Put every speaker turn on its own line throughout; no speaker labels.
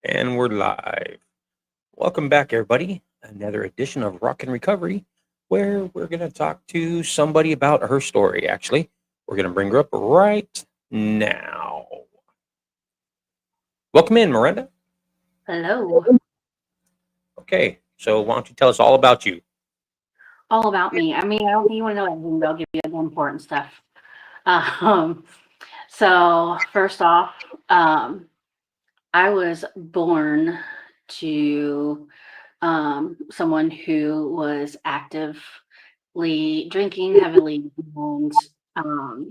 And we're live. Welcome back, everybody. Another edition of Rock and Recovery, where we're going to talk to somebody about her story. Actually, we're going to bring her up right now. Welcome in, Miranda.
Hello.
Okay, so why don't you tell us all about you?
All about me. I mean, I don't think you want to know everything, but I'll give you the important stuff. Um, so first off, I was born to someone who was actively drinking heavily and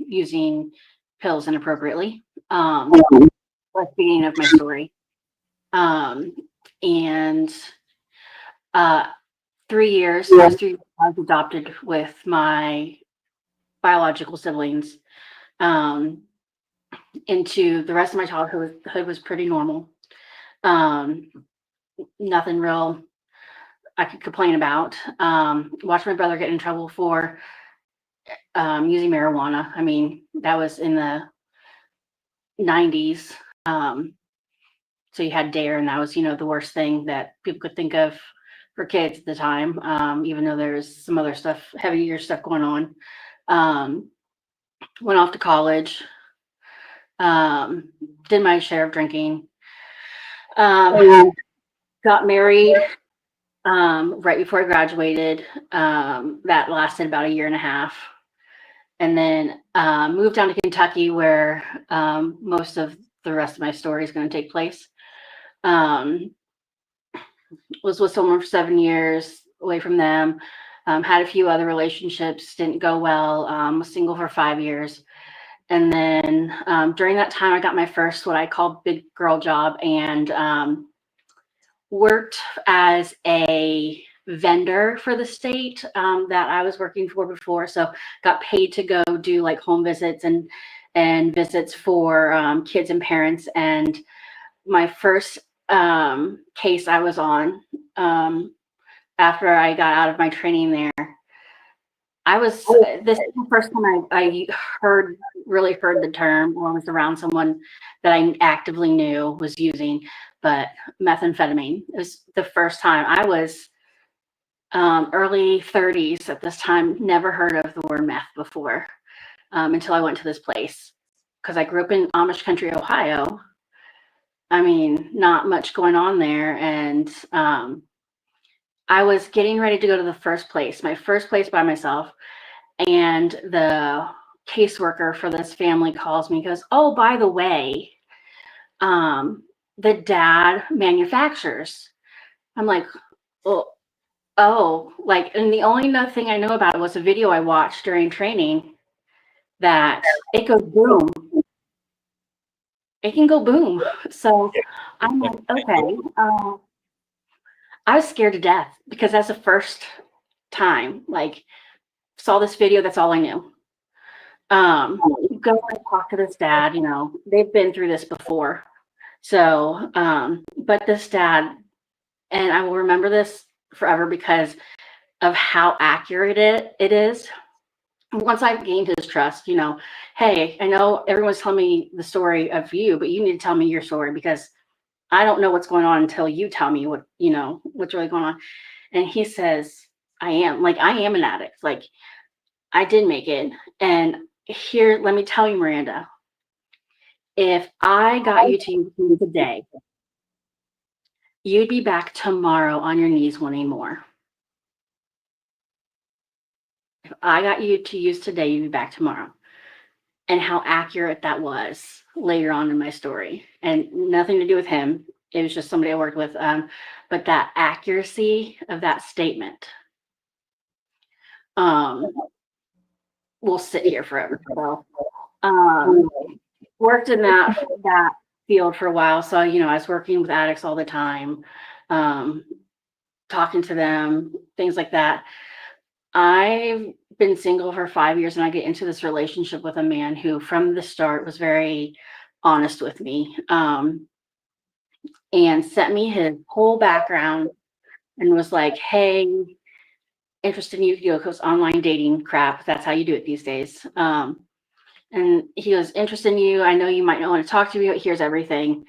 using pills inappropriately. That's the beginning of my story. Um, and uh, 3 years, those 3 years I was adopted with my biological siblings. Um, into the rest of my childhood was pretty normal. Um, Nothing real I could complain about. Watched my brother get in trouble for using marijuana. I mean, that was in the 90s. Um, so you had DARE, and that was, the worst thing that people could think of for kids at the time, even though there's some other stuff, heavier stuff going on. Went off to college, um, did my share of drinking, got married right before I graduated. That lasted about a year and a half. And then moved down to Kentucky, where most of the rest of my story is going to take place. Was with someone for 7 years, away from them. Had a few other relationships, didn't go well. Was single for 5 years. And then during that time, I got my first, what I call big girl job, and worked as a vendor for the state that I was working for before. So got paid to go do like home visits and visits for kids and parents. And my first case I was on after I got out of my training there, this is the first time I really heard the term, or was around someone that I actively knew was using, but methamphetamine. It was the first time. I was early 30s at this time, never heard of the word meth before until I went to this place, because I grew up in Amish country, Ohio. I mean, not much going on there. And I was getting ready to go to my first place by myself. And the caseworker for this family calls me, goes, "Oh, by the way, the dad manufactures." I'm like, "Well, oh," like, and the only other thing I know about it was a video I watched during training that it goes boom. It can go boom. So I'm like, okay. I was scared to death because that's the first time, like, saw this video. That's all I knew. Go and talk to this dad. They've been through this before. So, but this dad, and I will remember this forever because of how accurate it is. Once I gained his trust, hey, I know everyone's telling me the story of you, but you need to tell me your story, because I don't know what's going on until you tell me what's really going on. And he says, I am an addict. Like, I did make it. And here, let me tell you, Miranda, if I got you to use me today, you'd be back tomorrow on your knees wanting more. If I got you to use today, you'd be back tomorrow. And how accurate that was later on in my story. And nothing to do with him. It was just somebody I worked with. But that accuracy of that statement will sit here forever. So worked in that field for a while. So, I was working with addicts all the time, talking to them, things like that. I've been single for 5 years, and I get into this relationship with a man who from the start was very honest with me, and sent me his whole background and was like, hey, interested in you, because online dating crap, that's how you do it these days. And he was interested in you. I know you might not want to talk to me, but here's everything.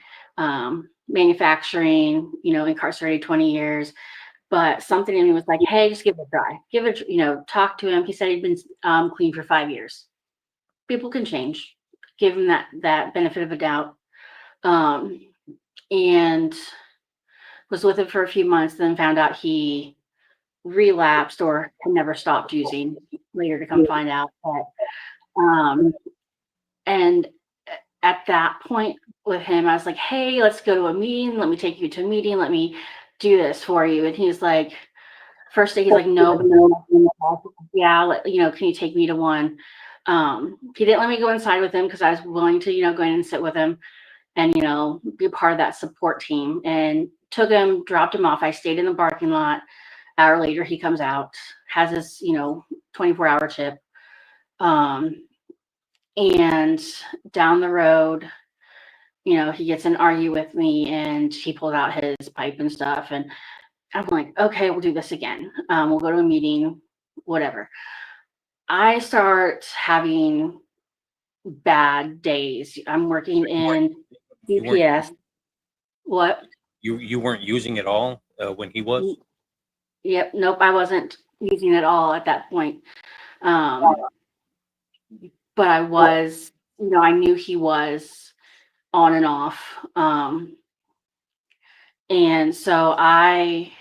manufacturing, incarcerated 20 years. But something in me was like, hey, just give it a try. Give it, talk to him. He said he'd been clean for 5 years. People can change. Give him that benefit of a doubt. And was with him for a few months, then found out he relapsed or had never stopped using. Later to come find out. And at that point with him, I was like, hey, let's go to a meeting. Let me take you to a meeting. Let me do this for you. And he's like, first day, he's like, no, yeah, can you take me to one? He didn't let me go inside with him because I was willing to, go in and sit with him and, be a part of that support team. And took him, dropped him off. I stayed in the parking lot. Hour later, he comes out, has his, 24-hour chip. And down the road, he gets in an argue with me and he pulled out his pipe and stuff. And I'm like, okay, we'll do this again. We'll go to a meeting, whatever. I start having bad days. I'm working in CPS. What?
You weren't using it all when he was?
Yep. Nope. I wasn't using it all at that point. But I was, I knew he was on and off. And so I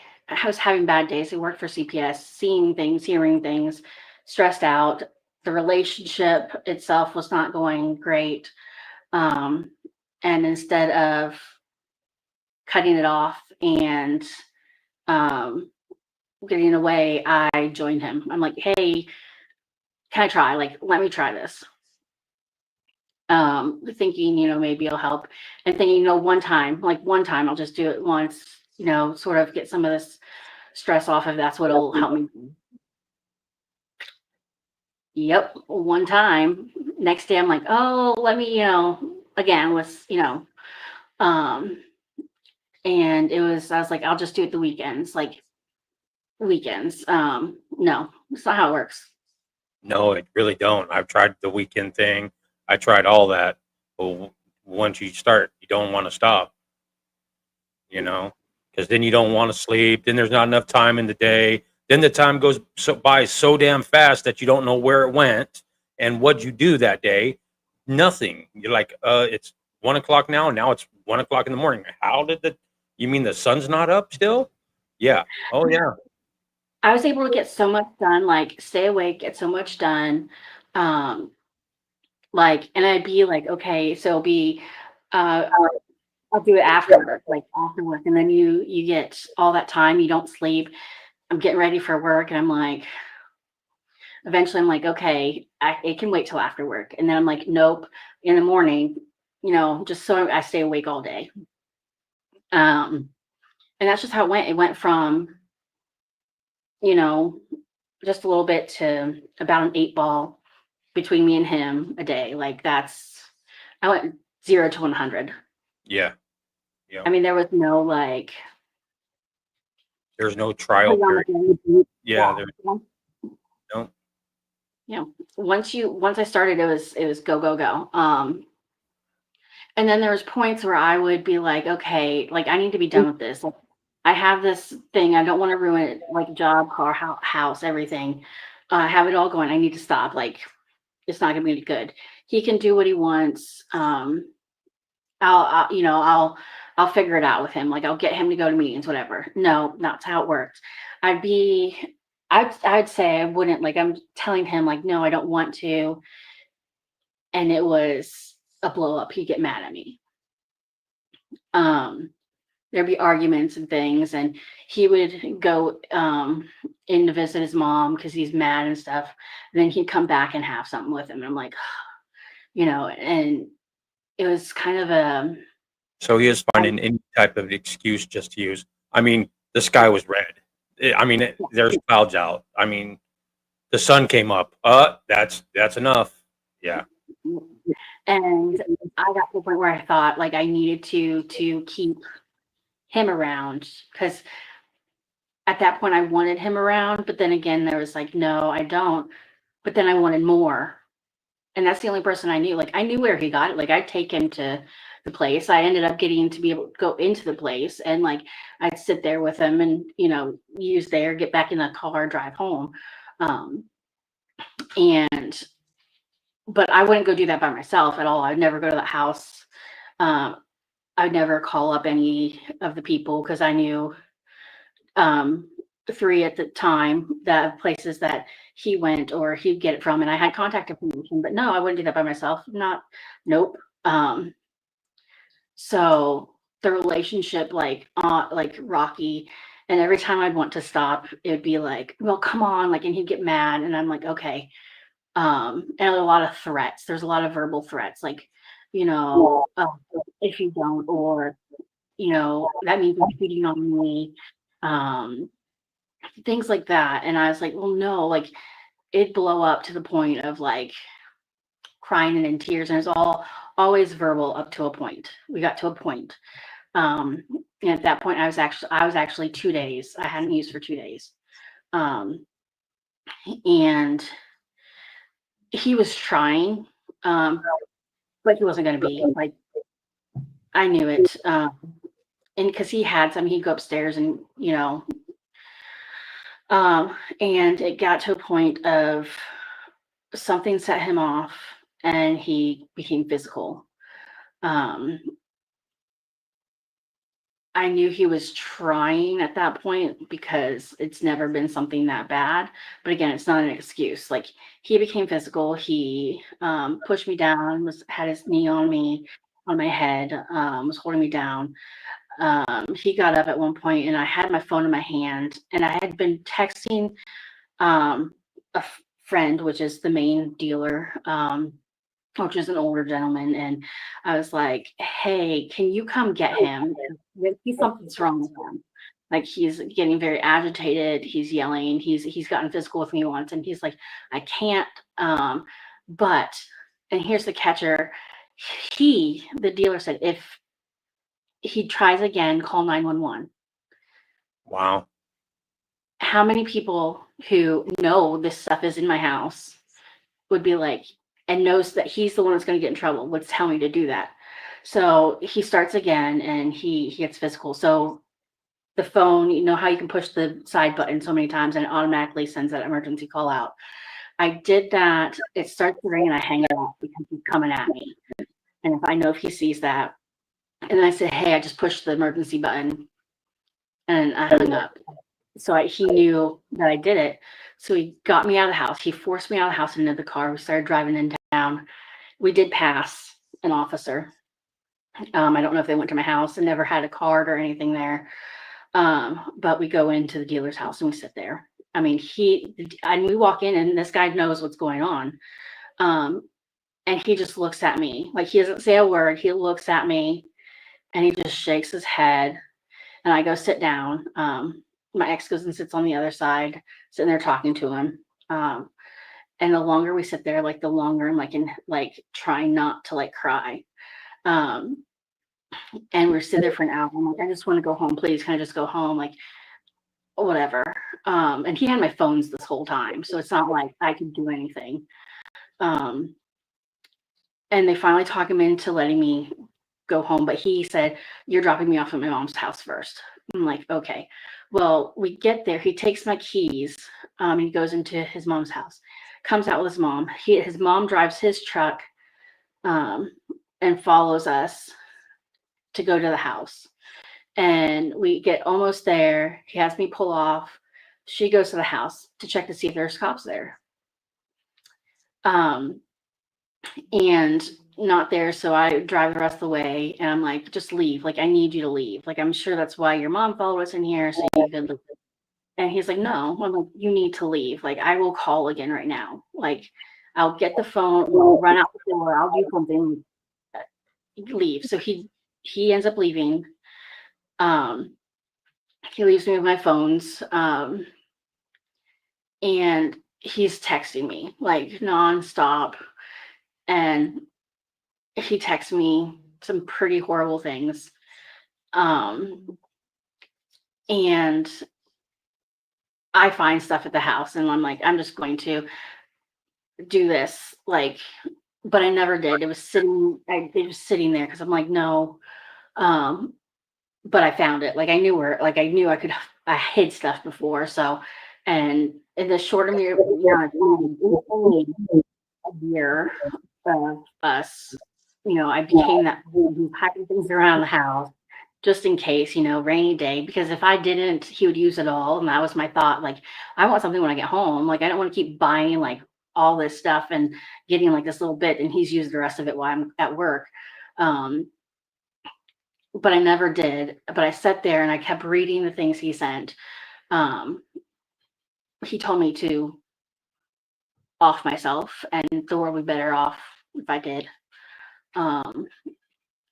was having bad days. I worked for CPS, seeing things, hearing things, stressed out. The relationship itself was not going great. And instead of cutting it off and getting away, I joined him. I'm like, hey, can I try? Like, let me try this. Thinking, maybe it'll help. And thinking, one time, I'll just do it once, sort of get some of this stress off if that's what'll help me. Yep, one time. Next day, I'm like, oh, let me, again, let's, and I was like, I'll just do it the weekends, weekends. No, that's not how it works.
No, it really don't. I've tried the weekend thing. I tried all that. But once you start, you don't want to stop, because then you don't want to sleep. Then there's not enough time in the day. Then the time goes by so damn fast that you don't know where it went and what'd you do that day. Nothing. You're like, it's 1:00 now. Now it's 1:00 in the morning. You mean the sun's not up still? Yeah. Oh yeah.
I was able to get so much done, like stay awake, get so much done. And I'd be like, okay, so it'll be, I'll do it after work, and then you get all that time, you don't sleep. I'm getting ready for work, and I'm like, eventually, I'm like, okay, it can wait till after work, and then I'm like, nope, in the morning, just so I stay awake all day. And that's just how it went. It went from, just a little bit to about an 8 ball between me and him a day. I went 0 to 100.
Yeah. Yeah.
I mean, there was no
there's no trial period. Yeah. No.
Once I started, it was go, go, go. And then there was points where I would be like, okay, I need to be done with this. I have this thing. I don't want to ruin it, job, car, house, everything. I have it all going. I need to stop. It's not going to be good. He can do what he wants. I'll figure it out with him. I'll get him to go to meetings, whatever. No, that's how it works. I'd say I wouldn't, I'm telling him no, I don't want to. And it was a blow up. He'd get mad at me. There'd be arguments and things, and he would go in to visit his mom because he's mad and stuff. And then he'd come back and have something with him. And I'm like, and it was kind of
so he was finding any type of excuse just to use. I mean, the sky was red. I mean, there's clouds out. I mean, the sun came up. That's enough. Yeah.
And I got to the point where I thought I needed to keep him around, because at that point I wanted him around, but then again there was no, I don't. But then I wanted more, and that's the only person I knew. I knew where he got it. I'd take him to the place. I ended up getting to be able to go into the place, and like I'd sit there with him and, use there, get back in the car, drive home. Um, and but I wouldn't go do that by myself at all. I'd never go to that house. Um, I'd never call up any of the people because I knew um, 3 at the time, that places that he went or he'd get it from, and I had contact information. But no, I wouldn't do that by myself. Nope. So the relationship, like rocky, and every time I'd want to stop, it'd be like, "Well, come on!" Like, and he'd get mad, and I'm like, "Okay." And a lot of threats. There's a lot of verbal threats, like, if you don't, or that means you're cheating on me. Um, Things like that. And I was like, well, no, like it'd blow up to the point of like crying and in tears. And it's always verbal up to a point. We got to a point. And at that point I was actually 2 days. I hadn't used for 2 days. Um, and he was trying, but he wasn't going to be like, I knew it. And because he had some, he'd go upstairs and, and it got to a point of something set him off and he became physical. Um, I knew he was trying at that point because it's never been something that bad. But again, it's not an excuse. Like he became physical. He pushed me down, had his knee on me, on my head, was holding me down. He got up at one point and I had my phone in my hand and I had been texting a friend, which is the main dealer, which is an older gentleman, and I was like, "Hey, can you come get him? Something's wrong with him. Like he's getting very agitated. He's yelling. He's gotten physical with me once, and he's like, I can't. But and here's the catcher. The dealer said, if he tries again, call 911.
Wow.
How many people who know this stuff is in my house would be like, and knows that he's the one that's going to get in trouble, would tell me to do that? So he starts again and he gets physical. So the phone, you know how you can push the side button so many times and it automatically sends that emergency call out. I did that. It starts to ring and I hang it off because he's coming at me. And if I know if he sees that, and then I said, hey, I just pushed the emergency button and I hung up. So he knew that I did it. So he got me out of the house. He forced me out of the house into the car. We started driving in town. We did pass an officer. I don't know if they went to my house and never had a card or anything there. But we go into the dealer's house and we sit there. I mean, we walk in and this guy knows what's going on. And he just looks at me. Like he doesn't say a word. He looks at me and he just shakes his head. And I go sit down. My ex goes and sits on the other side, sitting there talking to him. And the longer we sit there, like the longer I'm trying not to like cry. And we're sitting there for an hour. I'm like, I just want to go home, please. Can I just go home? Like, whatever. And he had my phones this whole time, so it's not like I could do anything. And they finally talk him into letting me go home, but he said, you're dropping me off at my mom's house first. I'm like, okay. Well, we get there. He takes my keys. He goes into his mom's house, comes out with his mom. His mom drives his truck and follows us to go to the house. And we get almost there. He has me pull off. She goes to the house to check to see if there's cops there. And not there. So I drive the rest of the way and I'm like, just leave. Like, I need you to leave. Like, I'm sure that's why your mom followed us in here. So you could leave. And he's like, no. I'm like, you need to leave. Like, I will call again right now. Like, I'll get the phone, we'll run out the door, I'll do something. Leave. So he ends up leaving. He leaves me with my phones. And he's texting me like nonstop. And he texts me some pretty horrible things. And I find stuff at the house and I'm like, I'm just going to do this. Like, but I never did. It was sitting there because I'm like, no. Um, but I found it. Like I knew where, like I knew I hid stuff before. So, and in the short amount of time, only a year of us, I became that person who hiding things around the house just in case, rainy day. Because if I didn't, he would use it all. And that was my thought. Like, I want something when I get home. Like, I don't want to keep buying like all this stuff and getting like this little bit, and he's used the rest of it while I'm at work. Um, but I never did. But I sat there and I kept reading the things he sent. Um, he told me to off myself, and the world would be better off if I did. Um,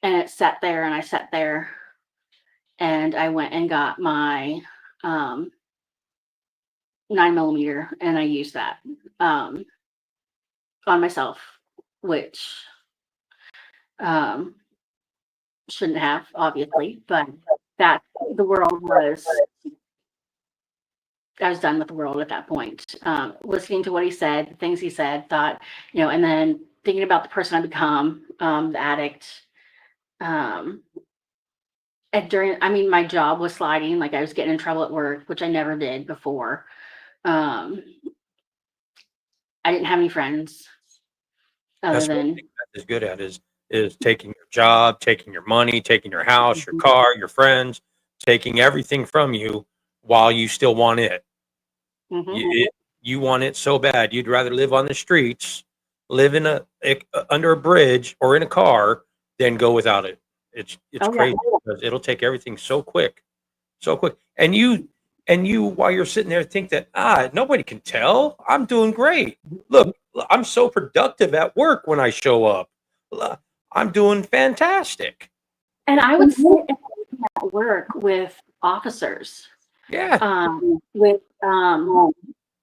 and it sat there, and I sat there, and I went and got my um, 9 millimeter, and I used that um, on myself, which um, shouldn't have, obviously, but that the world was I was done with the world at that point. Listening to what he said, the things he said, thought, and then thinking about the person I become, the addict. Um, and I mean, my job was sliding, like I was getting in trouble at work, which I never did before. Um, I didn't have any friends other
That's one
than,
thing Beth is good at is taking your job, taking your money, taking your house, your
Mhm,
car, your friends, taking everything from you while you still want it.
mhm.
You want it so bad. You'd rather live on the streets, live in under a bridge or in a car than go without it. It's
Oh yeah.
crazy because it'll take everything so quick, so quick. And you while you're sitting there think that nobody can tell I'm doing great. Look, I'm so productive at work when I show up. Look, I'm doing fantastic.
And I would sit at work with officers,
Yeah.
with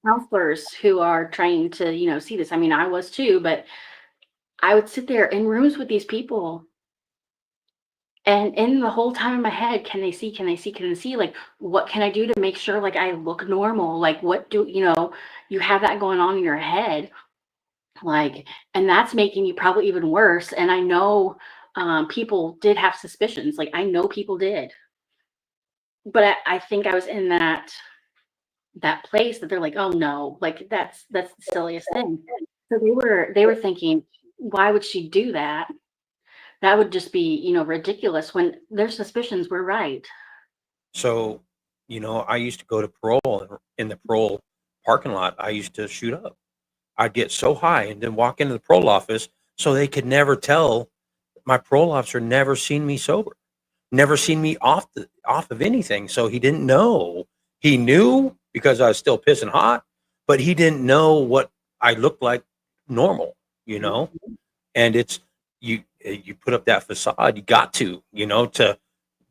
counselors who are trying to, see this. I mean, I was too, but I would sit there in rooms with these people, and in the whole time in my head, can they see? Can they see? Can they see? Like, what can I do to make sure like I look normal? Like, what do you have that going on in your head? Like, and that's making you probably even worse. And I know people did have suspicions. Like, I know people did, but I think I was in that place that they're like, oh no, like that's the silliest thing. So they were thinking, why would she do that? That would just be, ridiculous when their suspicions were right.
So, I used to go to parole and in the parole parking lot. I used to shoot up. I'd get so high and then walk into the parole office so they could never tell. My parole officer never seen me sober, never seen me off of anything. So he didn't know. He knew because I was still pissing hot, but he didn't know what I looked like normal, you know? And it's you put up that facade, you got to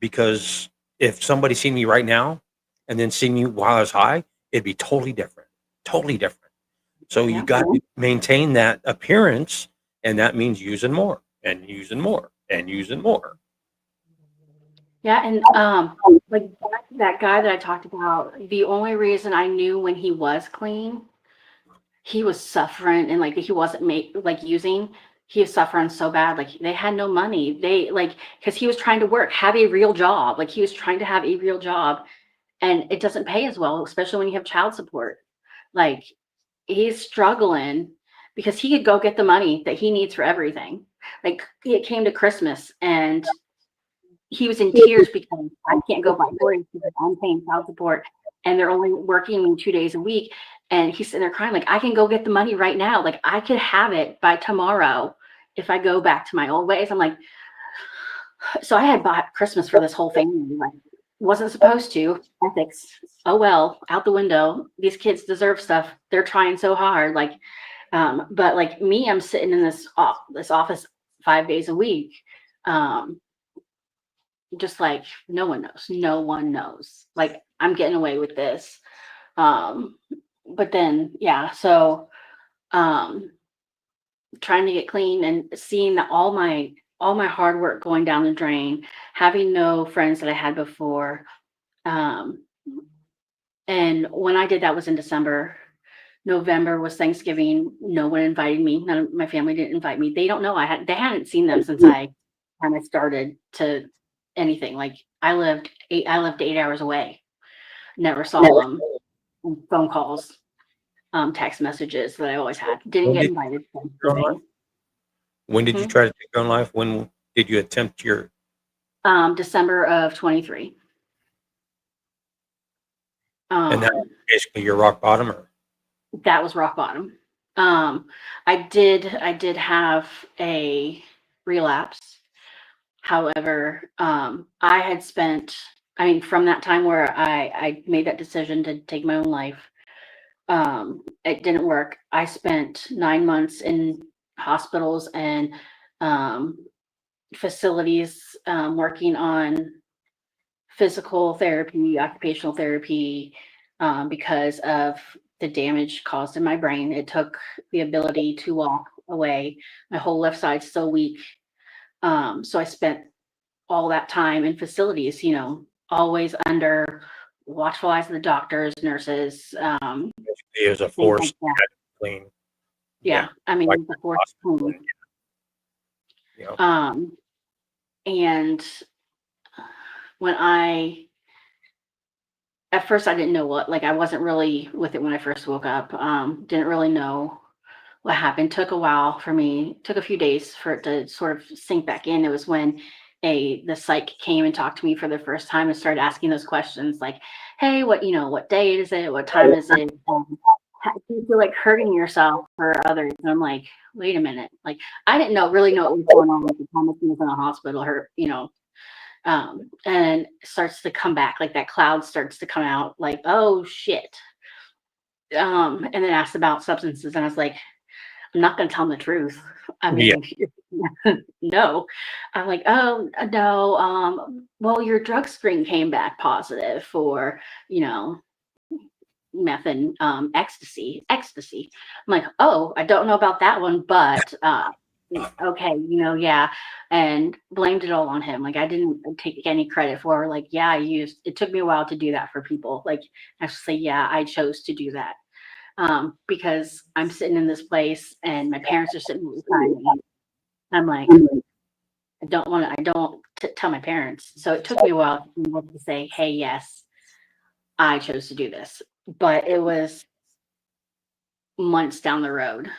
because if somebody seen me right now and then seen me while I was high, it'd be totally different. Totally different. So you
Yeah.
got to maintain that appearance, and that means using more and using more and using more.
Yeah. And like that guy that I talked about, the only reason I knew when he was clean, he was suffering, and like he wasn't like using, he was suffering so bad. Like they had no money. They like because he was trying to work, have a real job. Like he was trying to have a real job, and it doesn't pay as well, especially when you have child support. Like he's struggling because he could go get the money that he needs for everything. Like it came to Christmas and he was in tears because I can't go buy toys because I'm paying child support and they're only working me 2 days a week. And he's sitting there crying, like, I can go get the money right now. Like I could have it by tomorrow if I go back to my old ways. I'm like, so I had bought Christmas for this whole family. Like, wasn't supposed to. Ethics. Oh well, out the window. These kids deserve stuff. They're trying so hard. Like, but like me, I'm sitting in this office 5 days a week. Um, just like no one knows. No one knows. Like I'm getting away with this. Um, but then yeah, so um trying to get clean and seeing that all my hard work going down the drain, having no friends that I had before. Um, and when I did that was in December. November was Thanksgiving. No one invited me. None of my family didn't invite me. They don't know. They hadn't seen them since I kind of started to anything. Like I lived 8 hours away. Never saw them. Phone calls, text messages that I always had. Didn't
When
get
did
invited to
you take your own life?
Thanksgiving.
When did you try to take your own life? When did you attempt your?
December of 23.
And that was basically your rock bottom, or?
That was rock bottom. I did have a relapse. However, I had spent, I mean, from that time where I made that decision to take my own life, it didn't work. I spent 9 months in hospitals and facilities, working on physical therapy, occupational therapy, because of the damage caused in my brain. It took the ability to walk away. My whole left side's so weak. So I spent all that time in facilities, always under watchful eyes of the doctors, nurses,
Basically, it was a
things like
forced
that.
clean.
Yeah. I
like
mean, the forced
hospital,
clean.
you know.
And when at first I didn't know like I wasn't really with it when I first woke up. Didn't really know what happened. Took a while for me, took a few days for it to sort of sink back in. It was when the psych came and talked to me for the first time and started asking those questions like, hey, what day is it? What time is it? How do you feel like hurting yourself for others? And I'm like, wait a minute. Like, I didn't really know what was going on at the time. I was in a hospital, and starts to come back, like that cloud starts to come out, like, oh shit. And then asked about substances, and I was like, I'm not going to tell them the truth. I
Yeah.
mean, no. I'm like, oh no. Well, your drug screen came back positive for, meth and ecstasy. I'm like, oh, I don't know about that one, but okay, yeah, and blamed it all on him. Like I didn't take any credit for, like, yeah, it took me a while to do that for people. Like actually, yeah, I chose to do that. Because I'm sitting in this place and my parents are sitting beside me. I'm like, I don't tell my parents. So it took me a while to be able to say, hey, yes, I chose to do this. But it was months down the road,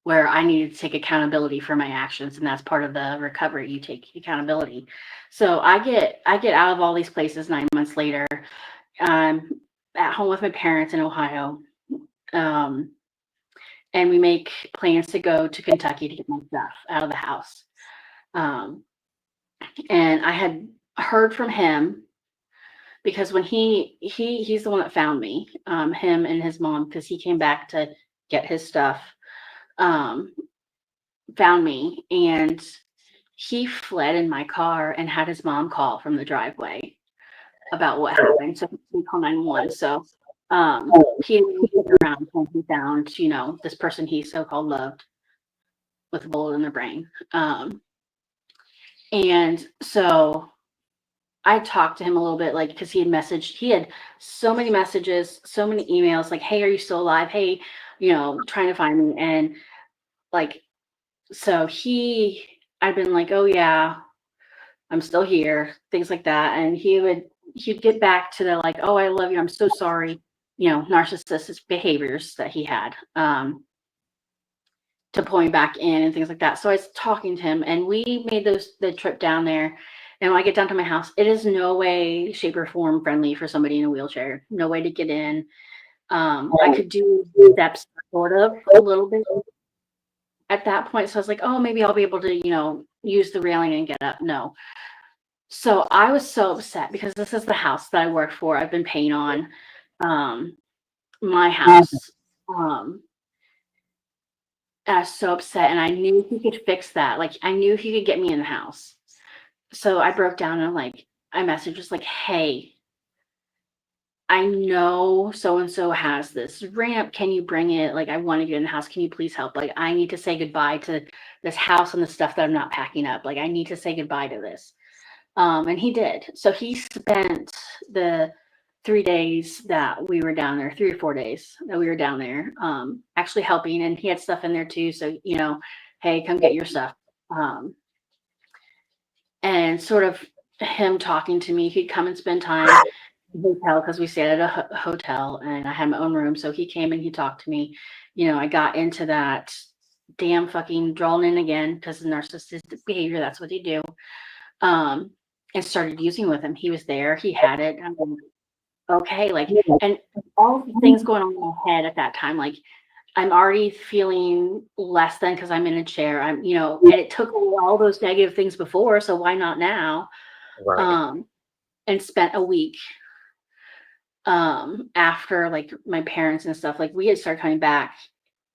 where I needed to take accountability for my actions. And that's part of the recovery. You take accountability. So I get out of all these places 9 months later. I'm at home with my parents in Ohio. And we make plans to go to Kentucky to get my stuff out of the house. And I had heard from him because when he's the one that found me, him and his mom, because he came back to get his stuff, found me, and he fled in my car and had his mom call from the driveway about what happened. So he called 911. So he didn't stick around when he found, this person he so-called loved with a bullet in their brain. And so I talked to him a little bit, like, because he had so many messages, so many emails, like, hey, are you still alive? Hey, trying to find me. And like, so I'd been like, oh yeah, I'm still here, things like that. And he'd get back to the like, oh, I love you, I'm so sorry, narcissistic behaviors that he had. To pull me back in and things like that. So I was talking to him, and we made the trip down there. And when I get down to my house, it is no way, shape, or form friendly for somebody in a wheelchair. No way to get in. I could do steps sort of a little bit at that point. So I was like, oh, maybe I'll be able to, use the railing and get up. No. So I was so upset because this is the house that I work for. I've been paying on my house. I was so upset, and I knew he could fix that. Like, I knew he could get me in the house. So I broke down and I messaged just like, hey, I know so-and-so has this ramp. Can you bring it? Like, I want to get in the house. Can you please help? Like, I need to say goodbye to this house and the stuff that I'm not packing up. Like, I need to say goodbye to this. And he did. So he spent the 3 days that we were down there, 3 or 4 days that we were down there, actually helping, and he had stuff in there too. So, hey, come get your stuff. And sort of him talking to me, he'd come and spend time in the hotel because we stayed at a hotel, and I had my own room. So he came and he talked to me. I got into that damn fucking drawn in again because of narcissistic behavior. That's what they do. And started using with him. He was there. He had it. I'm like, okay, and all the things going on in my head at that time, I'm already feeling less than because I'm in a chair. And it took all those negative things before, so why not now?
Right.
And spent a week after my parents and stuff, we had started coming back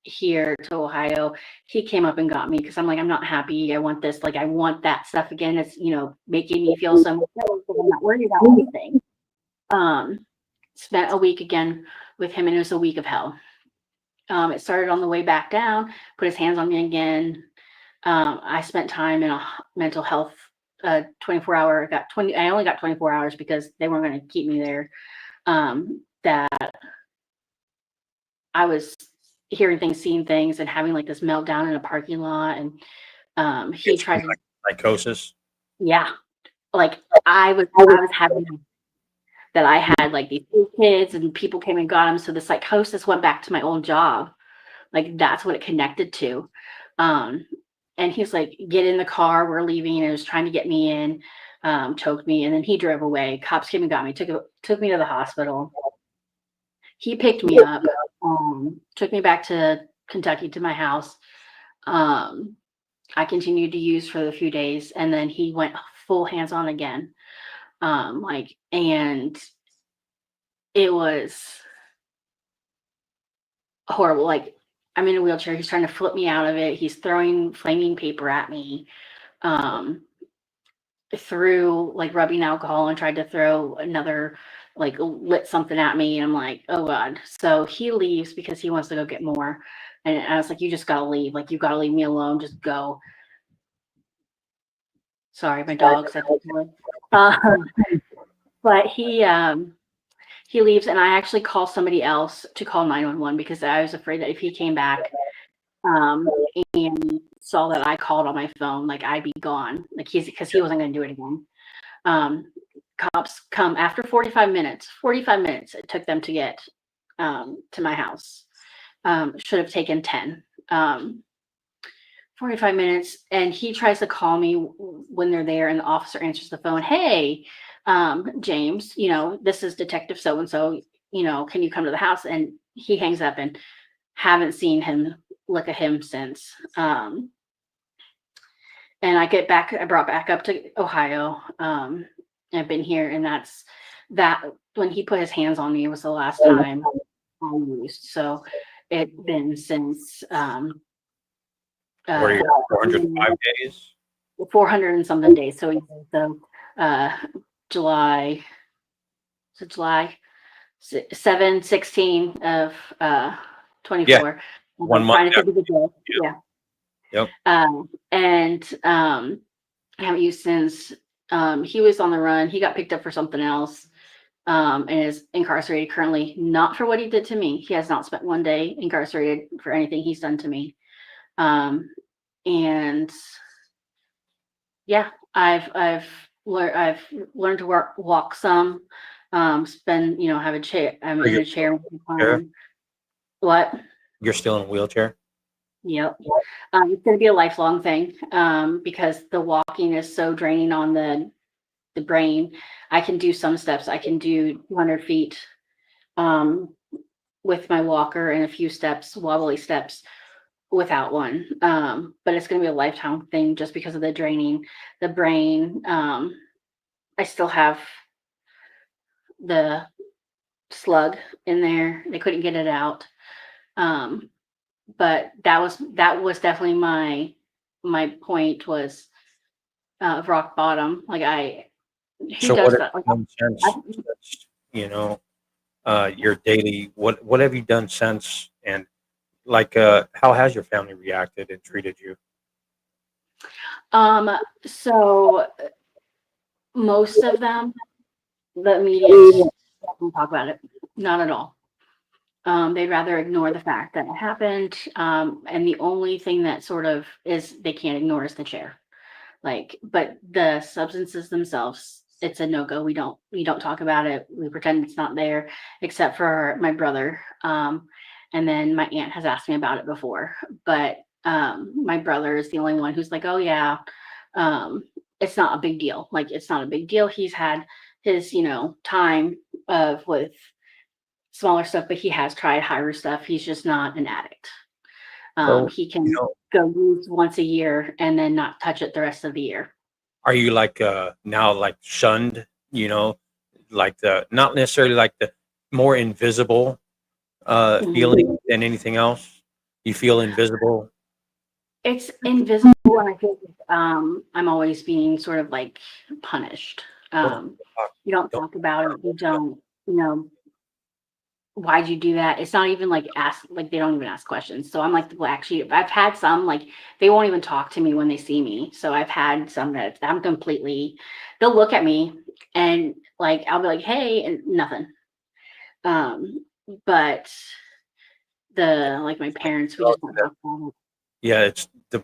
here to Ohio. He came up and got me because I'm like, I'm not happy. I want this, I want that stuff again. It's making me feel so much better because I'm not worried about anything. Spent a week again with him, and it was a week of hell. It started on the way back down, put his hands on me again. I spent time in a mental health 24-hour. I only got 24 hours because they weren't going to keep me there. That I was hearing things, seeing things, and having this meltdown in a parking lot. And he tried to
psychosis.
Yeah, I was having that. I had these 2 kids, and people came and got him. So the psychosis went back to my old job. That's what it connected to. And he's like, get in the car, we're leaving. And he was trying to get me in, choked me, and then he drove away. Cops came and got me, took me to the hospital. He picked me up, took me back to Kentucky to my house. I continued to use for a few days, and then he went full hands-on again. And it was horrible. I'm in a wheelchair. He's trying to flip me out of it. He's throwing flaming paper at me. Threw rubbing alcohol and tried to throw another, lit something at me. And I'm like, oh God. So he leaves because he wants to go get more. And I was like, you just gotta leave. You gotta leave me alone. Just go. Sorry, my dog's at the door. But he leaves, and I actually call somebody else to call 911 because I was afraid that if he came back and saw that I called on my phone, I'd be gone. Because he wasn't going to do it again. Cops come after 45 minutes. 45 minutes it took them to get to my house. Should have taken 10. 45 minutes, and he tries to call me when they're there, and the officer answers the phone. Hey, James, this is Detective so-and-so, can you come to the house? And he hangs up, and haven't seen him, look at him since. And I brought back up to Ohio. I've been here, and that when he put his hands on me was the last time I used. So it's been since
What are you, 405 days?
400 and something days. So July 7/16 of 24.
Yeah. 1 month.
Yeah.
Yep.
And I haven't used since. He was on the run. He got picked up for something else, and is incarcerated currently, not for what he did to me. He has not spent one day incarcerated for anything he's done to me. And yeah, I've learned to walk some, have a chair. I'm in a chair. What?
You're still in a wheelchair?
Yep. It's going to be a lifelong thing, because the walking is so draining on the brain. I can do some steps. I can do 200 feet with my walker, and a few steps, wobbly steps, without one. But it's going to be a lifetime thing just because of the draining, the brain. I still have the slug in there. They couldn't get it out. But that was definitely my point, was rock bottom.
So what have you done since, your daily, what have you done since? And how has your family reacted and treated you?
So most of them, the immediate don't talk about it. Not at all. They'd rather ignore the fact that it happened. And the only thing that sort of is they can't ignore is the chair. Like, but the substances themselves, it's a no go. We don't talk about it. We pretend it's not there, except for my brother. And then my aunt has asked me about it before, but my brother is the only one who's like, oh yeah, um, it's not a big deal. Like, it's not a big deal. He's had his, time of with smaller stuff, but he has tried higher stuff. He's just not an addict.
So,
He
you
can
know,
go use once a year and then not touch it the rest of the year.
are you like now like shunned? Like the not necessarily like the more invisible
Mhm.
feeling than anything else. You feel invisible.
It's invisible, and I feel like, I'm always being sort of like punished.
Don't
Um,
talk.
you don't
Don't
talk about
talk
it. You
about
don't, why'd you do that? It's not even like ask, like they don't even ask questions. So I'm like the black sheep. I've had some like they won't even talk to me when they see me. So I've had some that I'm completely, they'll look at me and like I'll be like, hey, and nothing. Um, but the like my parents, we just don't
it.
talk about it.
Yeah, it's the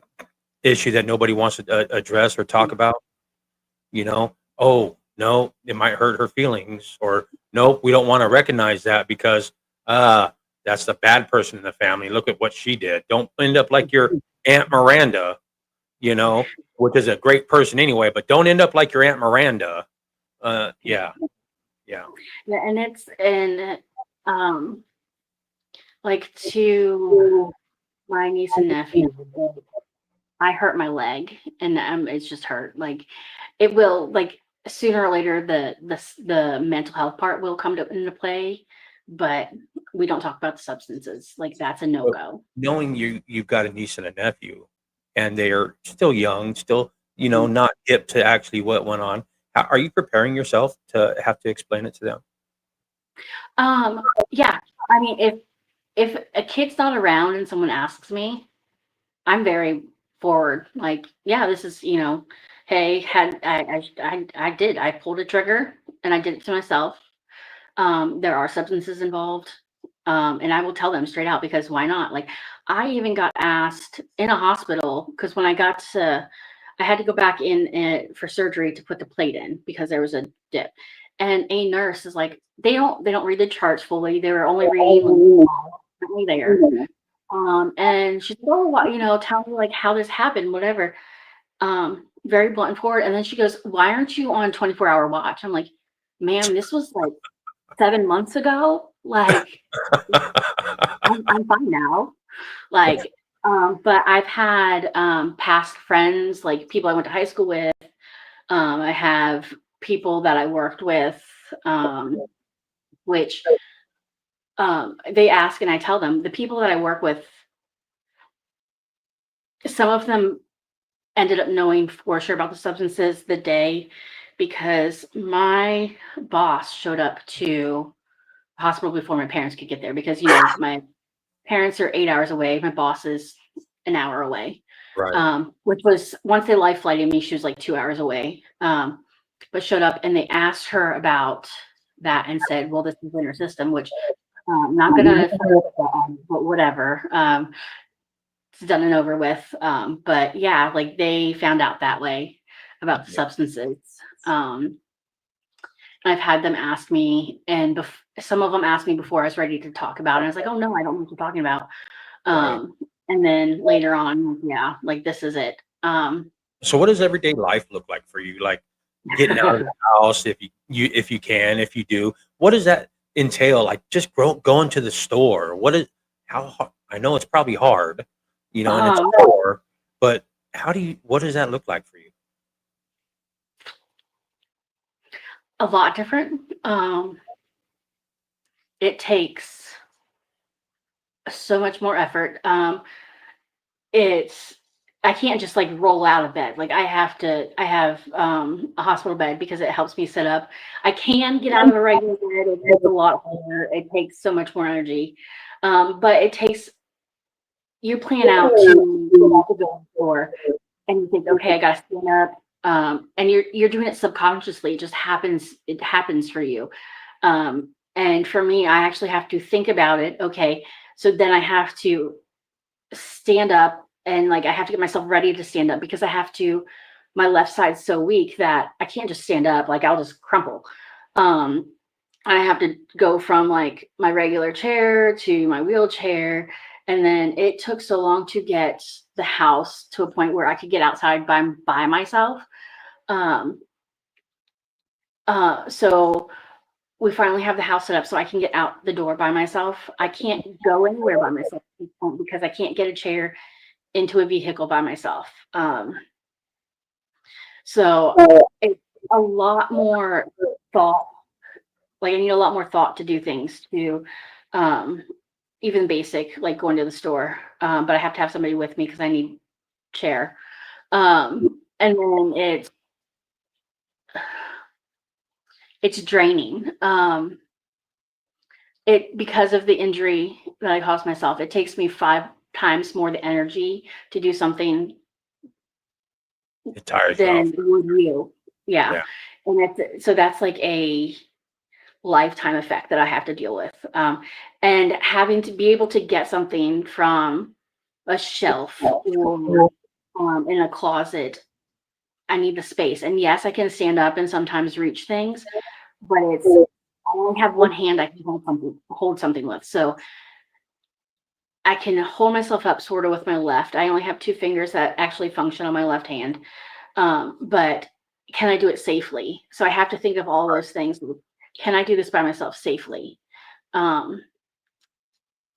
issue that nobody wants to address or talk about. Oh no, it might hurt her feelings, or nope, we don't want to recognize that because uh that's the bad person in the family. Look at what she did. Don't end up like your Aunt Miranda, which is a great person anyway, but don't end up like your Aunt Miranda. Yeah, yeah,
Yeah, and um like to my niece and nephew, I hurt my leg and it's just hurt. Like it will like sooner or later the mental health part will come into play, but we don't talk about the substances. Like that's a no
but
go.
knowing you've got a niece and a nephew, and they are still young, still
Mm.
not hip to actually what went on. Are you preparing yourself to have to explain it to them?
Yeah. I mean, if a kid's not around and someone asks me, I'm very forward. Like, yeah, this is, hey, had I did. I pulled a trigger and I did it to myself. There are substances involved. And I will tell them straight out because why not? Like, I even got asked in a hospital because when I had to go back in for surgery to put the plate in because there was a dip. And a nurse is like, they don't read the charts fully. They were only reading when me there. And she said, oh, tell me like how this happened, whatever. Very blunt and forward. And then she goes, why aren't you on 24-hour watch? I'm like, ma'am, this was like 7 months ago. Like, I'm fine now. Like, but I've had past friends, like people I went to high school with. I have people that I worked with, which they ask, and I tell them the people that I work with, some of them ended up knowing for sure about the substances the day because my boss showed up to the hospital before my parents could get there because my parents are 8 hours away, my boss is an hour away.
Right.
Which was once they life flighted me, she was like 2 hours away. But showed up and they asked her about that and said, well, this is in her system, which I'm not gonna but whatever. It's done and over with. But yeah, like they found out that way about the
Yeah.
substances. Um, and I've had them ask me, and some of them asked me before I was ready to talk about it. And I was like, oh no, I don't know what you're talking about.
Right.
And then later on, yeah, like this is it.
So, what does everyday life look like for you? Like getting out of the house, if you can, if you do, what does that entail? Like just going to the store. I know it's probably hard, and it's a
um,
chore, but what does that look like for you?
a lot different. It takes so much more effort. It's I can't just like roll out of bed. Like I have a hospital bed because it helps me sit up. I can get out of a regular bed. It's a lot harder. It takes so much more energy. But it takes you plan out to get out the door and you think, okay, I gotta stand up. And you're doing it subconsciously. It just happens, it happens for you. And for me, I actually have to think about it. Okay, so then I have to stand up, and like I have to get myself ready to stand up because I have to. My left side's so weak that I can't just stand up. Like I'll just crumple. Um, I have to go from like my regular chair to my wheelchair. And then it took so long to get the house to a point where I could get outside by myself. Um, so we finally have the house set up so I can get out the door by myself. I can't go anywhere by myself because I can't get a chair into a vehicle by myself. So it's a lot more thought. Like I need a lot more thought to do things to, um, even basic, like going to the store. But I have to have somebody with me because I need chair. And then it's draining. It because of the injury that I caused myself, it takes me 5 times more the energy to do something
It tires you
than
out.
would you. Yeah.
Yeah.
And that's like a lifetime effect that I have to deal with. And having to be able to get something from a shelf or in a closet, I need the space. And yes, I can stand up and sometimes reach things, but I only have one hand I can hold something with. So I can hold myself up sort of with my left. I only have 2 fingers that actually function on my left hand. But can I do it safely? So I have to think of all those things. Can I do this by myself safely? Um,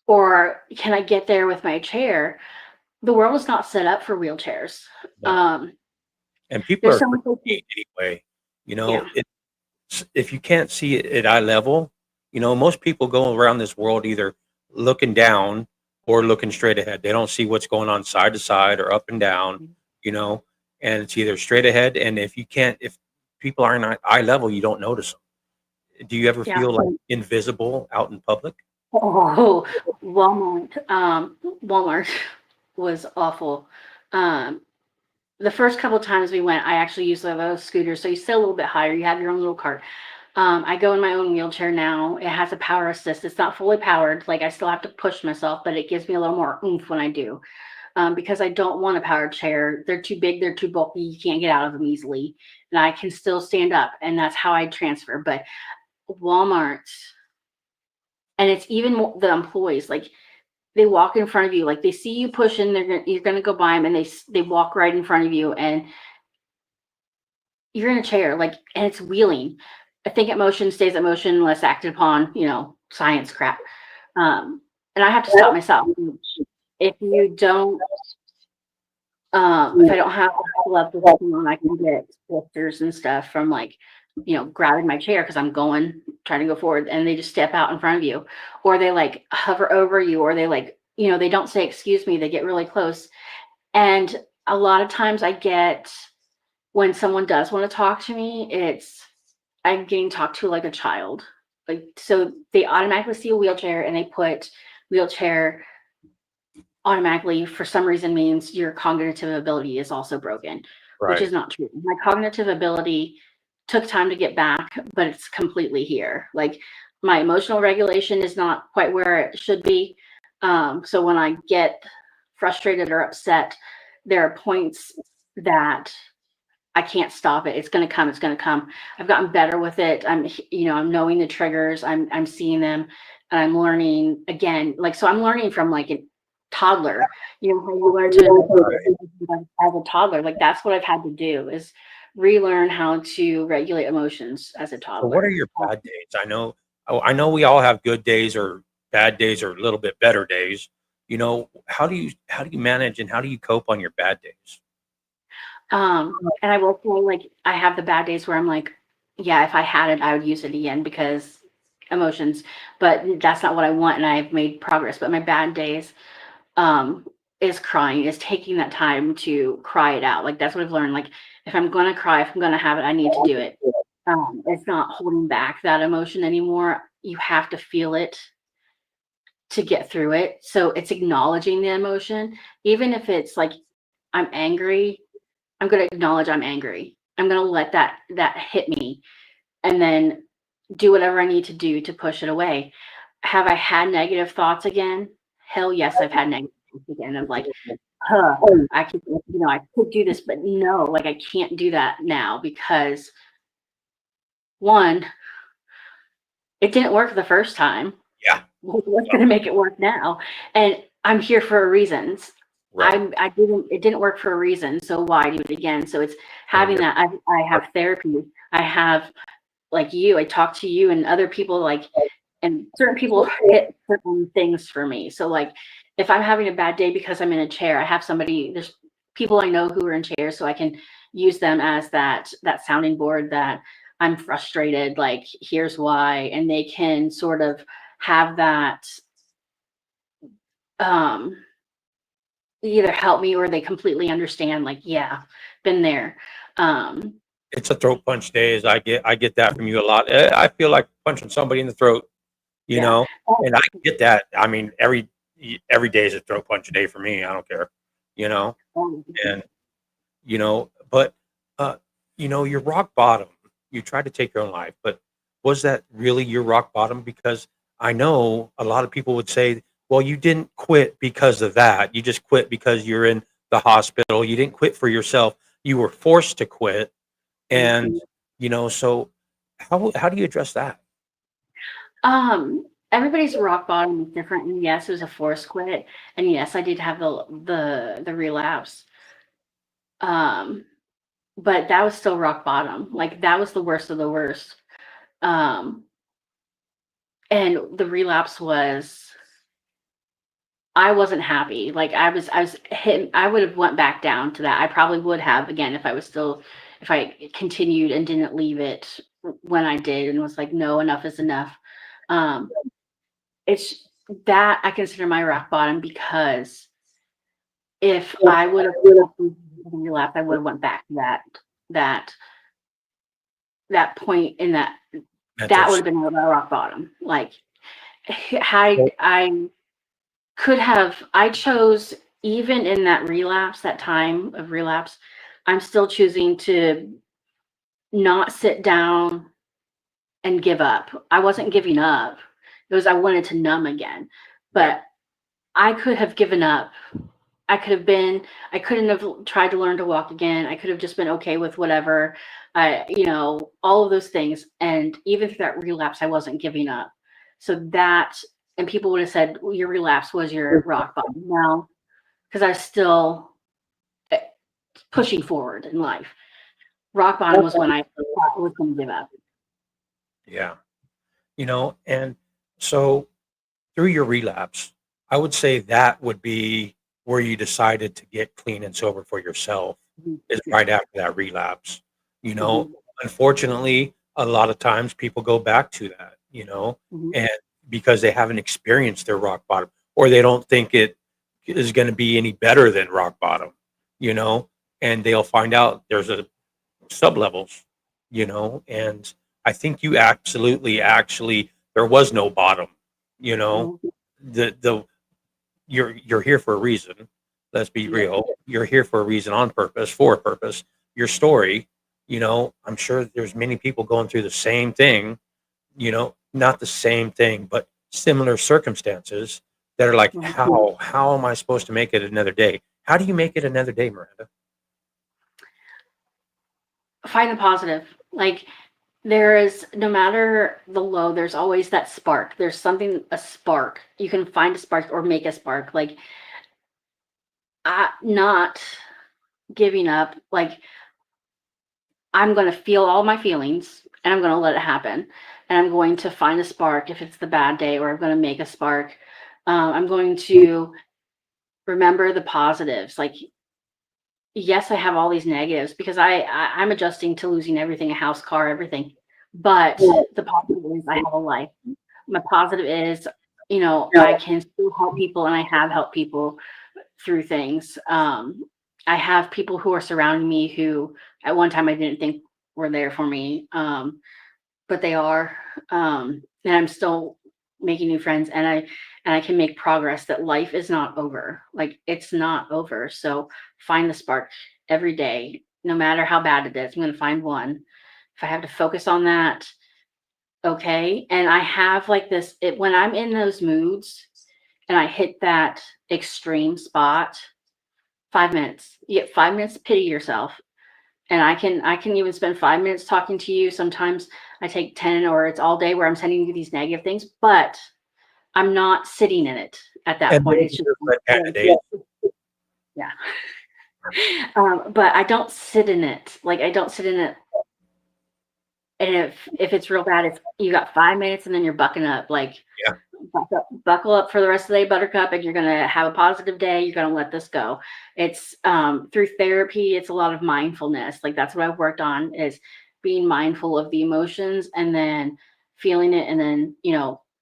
or can I get there with my chair? The world is not set up for wheelchairs.
No. And people
There's
are
so many
afraid anyway.
yeah.
If you can't see it at eye level, most people go around this world either looking down or looking straight ahead. They don't see what's going on side to side or up and down, you know, and it's either straight ahead. And if people aren't at eye level, you don't notice them. Do you ever
Yeah.
feel like invisible out in public?
Oh, Walmart was awful. Um, the first couple of times we went, I actually used those scooters. So you sit a little bit higher. You have your own little cart. I go in my own wheelchair now. It has a power assist. It's not fully powered. Like I still have to push myself, but it gives me a little more oomph when I do. Because I don't want a powered chair. They're too big. They're too bulky. You can't get out of them easily. And I can still stand up, and that's how I transfer. But Walmart, and it's even more, the employees, like they walk in front of you, like they see you pushing, you're gonna go by them, and they walk right in front of you, and you're in a chair, like, and it's wheeling. I think at motion stays at motion unless acted upon, science crap. And I have to stop myself. If you don't, if I don't have gloves with me on, I can get blisters and stuff from like, grabbing my chair because I'm trying to go forward, and they just step out in front of you, or they like hover over you, or they like, they don't say excuse me, they get really close. And a lot of times when someone does want to talk to me, I'm getting talked to like a child. Like, so they automatically see a wheelchair and they put wheelchair automatically for some reason means your cognitive ability is also broken, which
Right.
is not true. My cognitive ability took time to get back, but it's completely here. Like my emotional regulation is not quite where it should be. So when I get frustrated or upset, there are points that I can't stop it. It's going to come. It's going to come. I've gotten better with it. I'm knowing the triggers. I'm seeing them, and I'm learning again. Like, so I'm learning from like a toddler, how you learn to as a toddler. Like that's what I've had to do is relearn how to regulate emotions as a
So what are
toddler.
your bad days? I know we all have good days or bad days or a little bit better days. How do you manage and how do you cope on your bad days?
And I will say, like, I have the bad days where I'm like, yeah, if I had it, I would use it again because emotions, but that's not what I want. And I've made progress. But my bad days, um, is crying, is taking that time to cry it out. Like, that's what I've learned. Like, if I'm going to cry, if I'm going to have it, I need to do it. It's not holding back that emotion anymore. You have to feel it to get through it. So it's acknowledging the emotion, even if it's like, I'm angry. I'm going to acknowledge I'm angry. I'm going to let that hit me, and then do whatever I need to do to push it away. Have I had negative thoughts again? Hell yes, I've had negative thoughts again of like, huh, I could, I could do this, but no, like I can't do that now because one, it didn't work the first time.
Yeah.
What's going to make it work now? And I'm here for reasons.
Right.
It didn't work for a reason. So why do it again? So it's
And
having that. I have therapy. I have like you, I talk to you and other people like, and certain people hit certain things for me. So like if I'm having a bad day because I'm in a chair, I have there's people I know who are in chairs, so I can use them as that sounding board that I'm frustrated, like here's why, and they can sort of have that um either help me or they completely understand, like, yeah, been there. Um
it's a throat punch days. I get that from you a lot. I feel like punching somebody in the throat, you
yeah.
know, and I get that. I mean, every day is a throat punch day for me. I don't care, you know, and but uh, your rock bottom. You tried to take your own life, but was that really your rock bottom? Because I know a lot of people would say, "Well, you didn't quit because of that. You just quit because you're in the hospital. You didn't quit for yourself. You were forced to quit." And, so how do you address that?
Everybody's rock bottom is different, and yes, it was a forced quit, and yes, I did have the relapse. Um, but that was still rock bottom. Like that was the worst of the worst. Um, and the relapse was I wasn't happy. Like I was hit. I would have went back down to that. I probably would have again if I continued and didn't leave it when I did and was like, no, enough is enough. Um, it's that I consider my rock bottom because if I would have relapsed, I would have went back to that that point in
Mental
that would
s
have been my rock bottom. Like I could have I chose even in that relapse, that time of relapse, I'm still choosing to not sit down and give up. I wasn't giving up. It was I wanted to numb again.
Right.
But I could have given up. I couldn't have tried to learn to walk again. I could have just been okay with whatever. All of those things. And even through that relapse, I wasn't giving up. So and people would have said, well, your relapse was your rock bottom. No, because I was still eh, pushing forward in life. Rock bottom was when I thought I was going to give up.
Yeah. And so through your relapse, I would say that would be where you decided to get clean and sober for yourself
Mhm.
is
Yeah.
right after that relapse. You know,
Mhm.
Unfortunately, a lot of times people go back to that,
Mhm.
and because they haven't experienced their rock bottom or they don't think it is going to be any better than rock bottom, you know, and they'll find out there's a sub levels, and I think you absolutely actually there was no bottom, you know.
Mhm.
The you're here for a reason. Let's be
Yep.
real. You're here for a reason, on purpose, for a purpose. Your story, I'm sure there's many people going through the same thing, not the same thing, but similar circumstances that are like,
Mhm.
how am I supposed to make it another day? How do you make it another day, Miranda?
Find the positive. Like there is, no matter the low, there's always that spark. There's something, a spark. You can find a spark or make a spark. Like, not giving up. Like, I'm going to feel all my feelings and I'm going to let it happen. And I'm going to find a spark if it's the bad day, or I'm going to make a spark. I'm going to remember the positives. Like, yes, I have all these negatives because I'm adjusting to losing everything, a house, car, everything. But the positive is I have a life. My positive is, I can still help people and I have helped people through things. I have people who are surrounding me who at one time I didn't think were there for me. But they are. And I'm still making new friends and I can make progress that life is not over. Like it's not over. So find the spark every day, no matter how bad it is. I'm going to find one. If I have to focus on that, okay? And I have like this, when I'm in those moods and I hit that extreme spot, 5 minutes. You get 5 minutes to pity yourself. And I can even spend 5 minutes talking to you. Sometimes I take 10, or it's all day where I'm sending you these negative things, but I'm not sitting in it at that
And
point.
those
It's just
are good kind of days.
yeah. But I don't sit in it. Like I don't sit in it. And if it's real bad, it's you got 5 minutes and then you're bucking up. Like
Yeah.
buckle up for the rest of the day, Buttercup, and you're gonna have a positive day. You're gonna let this go. It's through therapy. It's a lot of mindfulness. Like that's what I've worked on is being mindful of the emotions and then feeling it, and then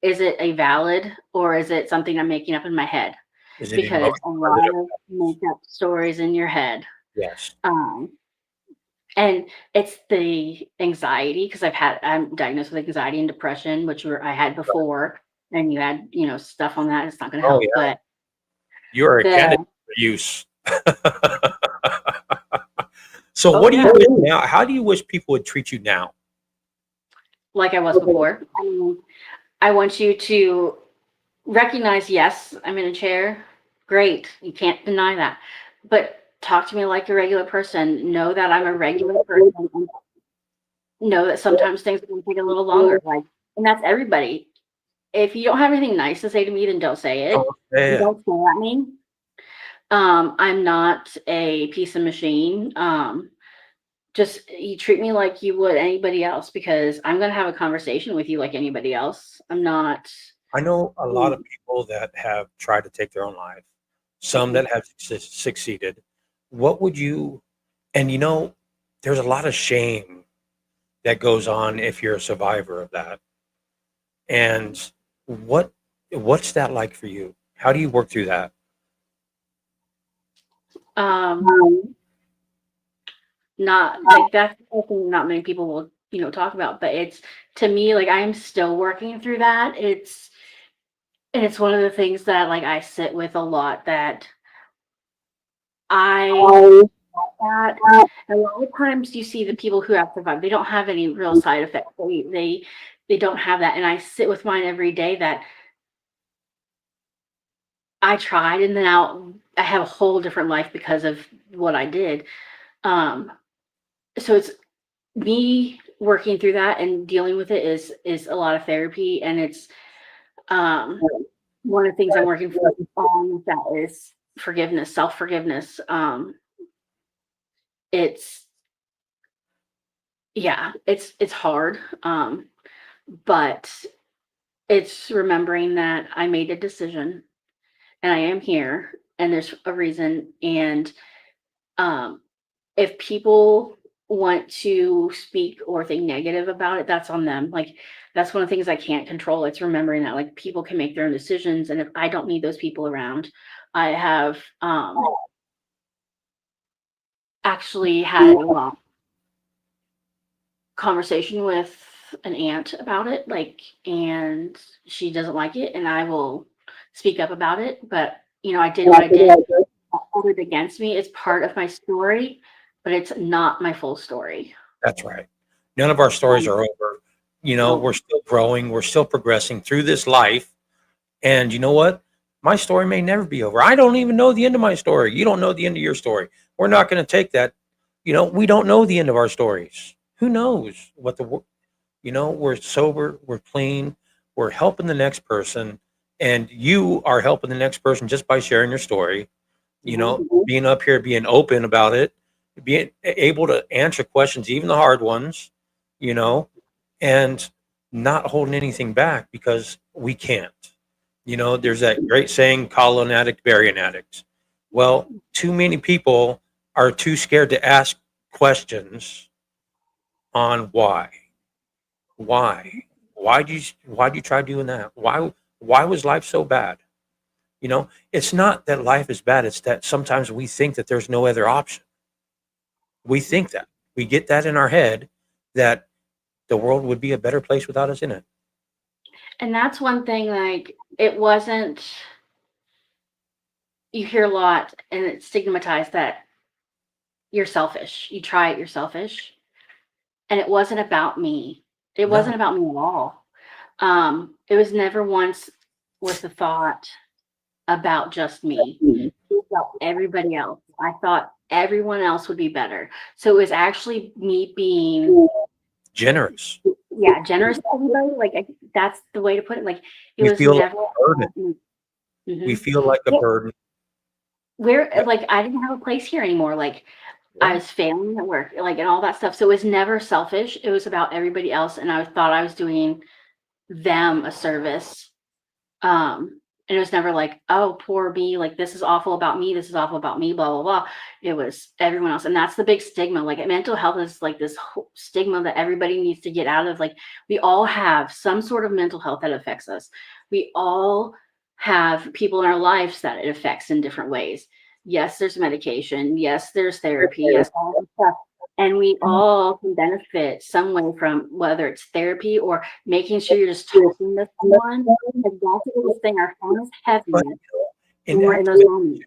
is it a valid or is it something I'm making up in my head?
Is it
Because
emotional
a
or is
lot
it?
of make up stories in your head.
Yes.
Um, and it's the anxiety because I'm diagnosed with anxiety and depression, which I had before, and you had, stuff on that. It's not going to
Oh,
help.
yeah.
But
You're a
the,
candidate for use. So
oh
what do you
yeah,
wish now? How do you wish people would treat you now?
like I was before. I want you to recognize, yes, I'm in a chair. Great. You can't deny that. But talk to me like a regular person. Know that I'm a regular person. And know that sometimes things are going to take a little longer. Like, and that's everybody. If you don't have anything nice to say to me, then don't say
Oh,
it.
yeah.
Don't say at me. I'm not a piece of machine. Just you treat me like you would anybody else because I'm gonna have a conversation with you like anybody else. I'm not.
I know a lot of people that have tried to take their own life, some that have succeeded. What would you, and there's a lot of shame that goes on if you're a survivor of that. And what what's that like for you? How do you work through that?
Um, not like that's something not many people will talk about, but it's to me like I'm still working through that. It's one of the things that like I sit with a lot that I that a lot of times you see the people who have survived, they don't have any real side effects. They don't have that. And I sit with mine every day that I tried and then I have a whole different life because of what I did. Um, so it's me working through that and dealing with it is a lot of therapy, and it's um one of the things I'm working on with that is forgiveness, self-forgiveness. It's yeah, it's hard. But it's remembering that I made a decision and I am here and there's a reason. And um, if people want to speak or think negative about it, that's on them. Like that's one of the things I can't control. It's remembering that like people can make their own decisions. And if I don't need those people around, I have actually had a long conversation with an aunt about it, like, and she doesn't like it, and I will speak up about it. But I did what I did. I hold it against me. It's part of my story, but it's not my full story.
That's right. None of our stories
Um,
are over.
no,
We're still growing, we're still progressing through this life. And you know what? My story may never be over. I don't even know the end of my story. You don't know the end of your story. We're not going to take that. We don't know the end of our stories. Who knows what we're sober, we're clean, we're helping the next person. And you are helping the next person just by sharing your story, being up here, being open about it, being able to answer questions, even the hard ones, you know, and not holding anything back because we can't. There's that great saying, call an addict, bury an addict. Well, too many people are too scared to ask questions on why. Why? Why do you try doing that? Why was life so bad? It's not that life is bad, it's that sometimes we think that there's no other option. We think that. We get that in our head that the world would be a better place without us in it.
and that's one thing. Like it wasn't. You hear a lot, and it's stigmatized that you're selfish. You try it, you're selfish, and it wasn't about me. It
No.
wasn't about me at all. It was never once was the thought about just me. It was about everybody else. I thought everyone else would be better. So it was actually me being,
Generous.
yeah, generous to everybody. Like that's the way to put it. Like it
We
was
feel like
never
a burden.
about me.
We
Mhm.
feel like a
Yeah,
burden.
where
Yep.
like I didn't have a place here anymore. Like I
Yeah.
was failing at work, like and all that stuff. So it was never selfish. It was about everybody else, and I thought I was doing them a service. And it was never like, oh, poor me, like this is awful about me, this is awful about me, blah blah blah. It was everyone else, and that's the big stigma. Like mental health is like this whole stigma that everybody needs to get out of. Like we all have some sort of mental health that affects us. We all have people in our lives that it affects in different ways. Yes, there's medication. Yes, there's therapy. Yes, all this stuff. And we all can benefit some way from whether it's therapy or making sure you're just talking to someone. Like that's the biggest thing. Our phone is heavy
But in
when we're in
active
those moments.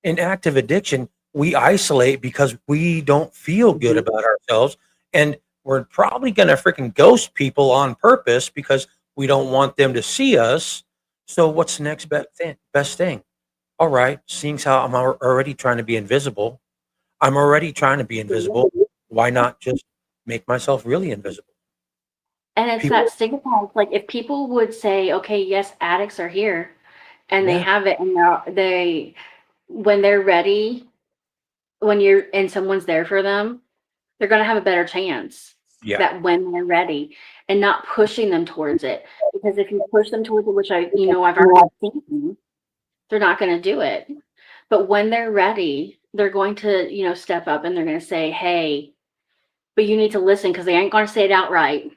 in active addiction, we isolate because we don't feel good
Mhm.
about ourselves, and we're probably going to freaking ghost people on purpose because we don't want them to see us. So what's the next best thing? All right, seeing as how already trying to be invisible, I'm already trying to be invisible. Why not just make myself really invisible?
And it's
People,
that stigma. Like if people would say, okay, yes, addicts are here and they
yeah,
have it and they when they're ready, when you're and someone's there for them, they're gonna have a better chance
yeah,
that when they're ready and not pushing them towards it. Because if you push them towards it, which I've already seen, they're not gonna do it. But when they're ready, they're going to, step up and they're gonna say, hey, but you need to listen because they ain't gonna say it outright.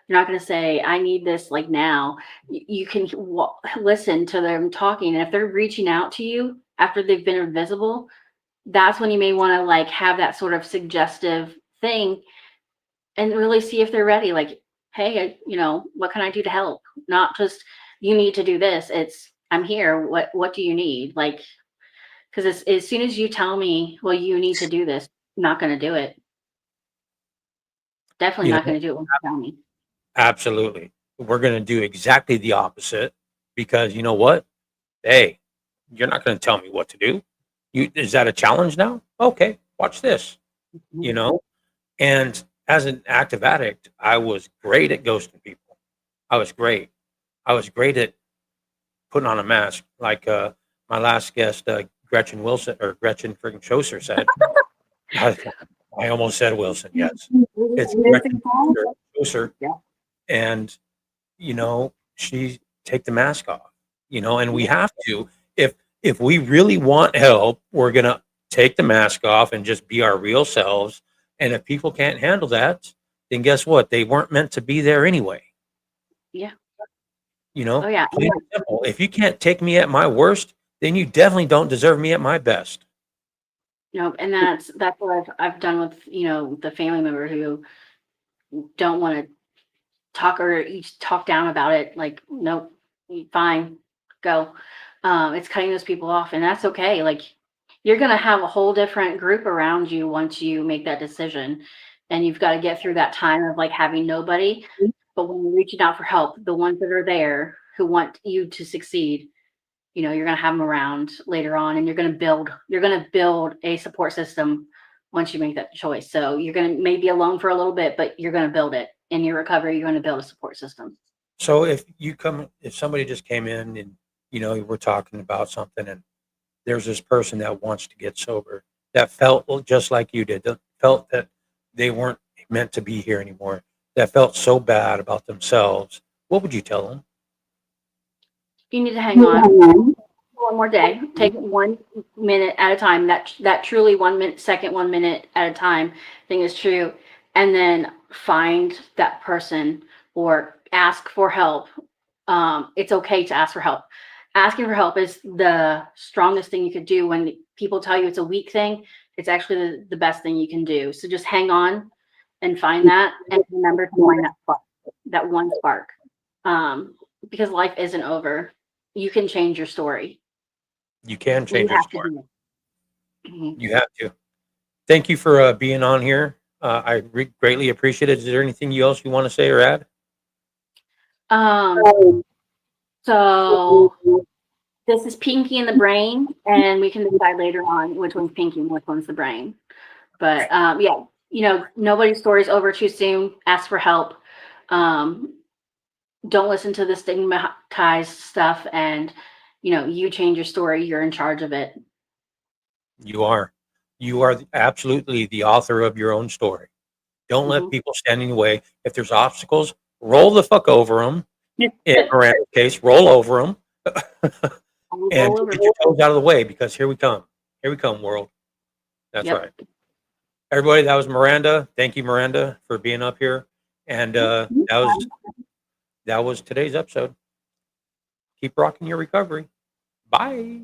You're not gonna say, I need this like now. You can listen to them talking. And if they're reaching out to you after they've been invisible, that's when you may want to like have that sort of suggestive thing and really see if they're ready. Like, hey, what can I do to help? Not just you need to do this. It's I'm here. What do you need? Like, because as soon as you tell me, well, you need to do this, I'm not going to do it. Definitely
you
not
know,
going to do it when you tell me.
absolutely. We're going to do exactly the opposite because you know what? Hey, you're not going to tell me what to do. Is that a challenge now? Okay, watch this. You
Mhm.
know, and as an active addict, I was great at ghosting people. I was great. I was great at putting on a mask, like my last guest, Gretchen Wilson or Gretchen friggin' Schoser said. I, I almost said Wilson. Yes, it's Gretchen Schoser,
Yeah.
and she take the mask off. And we
Yeah.
have to if if we really want help, we're gonna take the mask off and just be our real selves. And if people can't handle that, then guess what? They weren't meant to be there anyway.
Yeah. Oh,
Plain
yeah.
and simple. If you can't take me at my worst, then you definitely don't deserve me at my best.
No, and that's what I've done with, the family member who don't want to talk or you talk down about it. Like, nope, fine, go. It's cutting those people off, and that's okay. Like, you're gonna have a whole different group around you once you make that decision, and you've got to get through that time of like having nobody. But when you're reaching out for help, the ones that are there who want you to succeed, you're going to have them around later on, and you're going to build a support system once you make that choice. So you're going to maybe alone for a little bit, but you're going to build it in your recovery. You're going to build a support system.
So if somebody just came in and we're talking about something and there's this person that wants to get sober that felt just like you did, that felt that they weren't meant to be here anymore, that felt so bad about themselves, what would you tell them?
You need to hang on one more day. Take it 1 minute at a time. That truly 1 minute, second 1 minute at a time thing is true. And then find that person or ask for help. It's okay to ask for help. Asking for help is the strongest thing you could do. When people tell you it's a weak thing, it's actually the best thing you can do. So just hang on and find that, and remember to find that spark, that one spark. Um, because life isn't over. You can change your story.
You can
You
change your
have to
story.
do it. Mhm.
You have to. Thank you for being on here. Greatly appreciate it. Is there anything else you want to say or add?
Um, so this is Pinky in the brain, and we can decide later on which one's Pinky and which one's the brain. But yeah, nobody's story's over too soon. Ask for help. Don't listen to the stigmatized stuff, and you change your story. You're in charge of it.
You are. You are absolutely the author of your own story. Don't let people stand in your way. If there's obstacles, roll the fuck over them. In Miranda's case, roll over them. And get your toes out of the way, because here we come. Here we come, world. That's right. Everybody, that was Miranda. Thank you, Miranda, for being up here. And that was today's episode. Keep rocking your recovery. Bye.